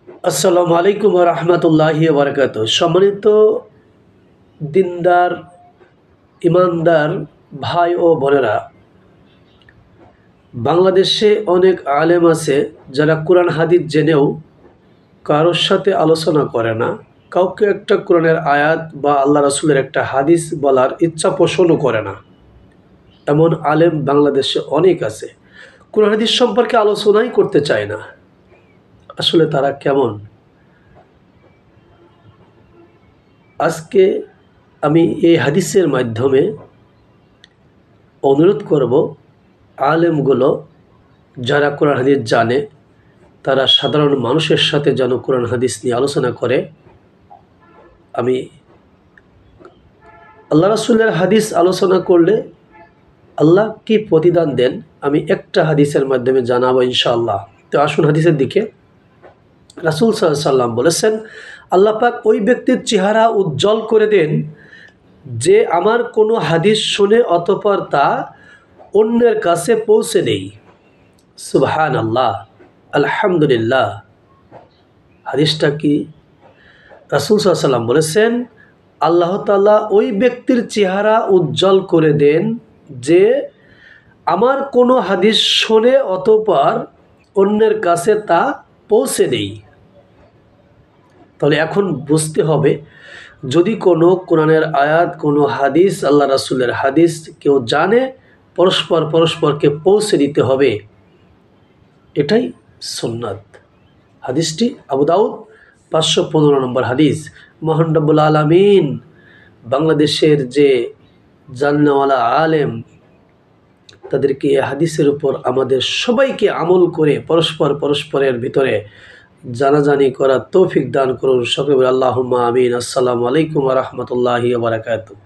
আসসালামু আলাইকুম ওয়া রাহমাতুল্লাহি ওয়া বারাকাতুহু। সম্মানিত দিনদার ইমানদার ভাই ও বোনেরা, বাংলাদেশে অনেক আলেম আছে যারা কোরআন হাদিস জেনেও কারোর সাথে আলোচনা করে না, কাউকে একটা কোরআনের আয়াত বা আল্লাহ রাসূলের একটা হাদিস বলার ইচ্ছা পোষণও করে না। এমন আলেম বাংলাদেশে অনেক আছে, কোরআন হাদিস সম্পর্কে আলোচনাই করতে চায় না। আসলে তারা কেমন? আজকে আমি এই হাদিসের মাধ্যমে অনুরোধ করব, আলেমগুলো যারা কোরআন হাদিস জানে তারা সাধারণ মানুষের সাথে যেন কোরআন হাদিস নিয়ে আলোচনা করে। আমি আল্লাহ রাসূলের হাদিস আলোচনা করলে আল্লাহ কি প্রতিদান দেন আমি একটা হাদিসের মাধ্যমে জানাবো ইনশাআল্লাহ। তো আসুন হাদিসের দিকে। রাসূল সাল্লাল্লাহু আলাইহি সাল্লাম বলেছেন, আল্লাহ পাক ওই ব্যক্তির চেহারা উজ্জ্বল করে দেন যে আমার কোনো হাদিস শুনে অতঃপর তা অন্যের কাছে পৌঁছে দেই। সুবহানাল্লাহ, আলহামদুলিল্লাহ। হাদিসটা কি? রাসূল সাল্লাল্লাহু আলাইহি সাল্লাম বলেছেন, আল্লাহ তাআলা ওই ব্যক্তির চেহারা উজ্জ্বল করে দেন যে আমার কোনো হাদিস শুনে অতঃপর অন্যের কাছে তা পৌঁছে দেই। তাহলে এখন বুঝতে হবে, যদি কোনো কোরআনের আয়াত, কোনো হাদিস, আল্লাহ রাসূলের হাদিস কেউ জানে, পরস্পরকে পৌঁছে দিতে হবে। এটাই সুন্নাত। হাদিসটি আবু দাউদ 515 নম্বর হাদিস। মহান রব্বুল আলামিন বাংলাদেশের যে জাননেওয়ালা আলেম তাদেরকে এই হাদিসের উপর আমাদের সবাইকে আমল করে পরস্পরের ভিতরে জানাজানি করার তৌফিক দান করুন। সকলে আল্লাহুম্মা আমিন। আসসালামু আলাইকুম ওয়া রাহমাতুল্লাহি ওয়া বারাকাতুহু।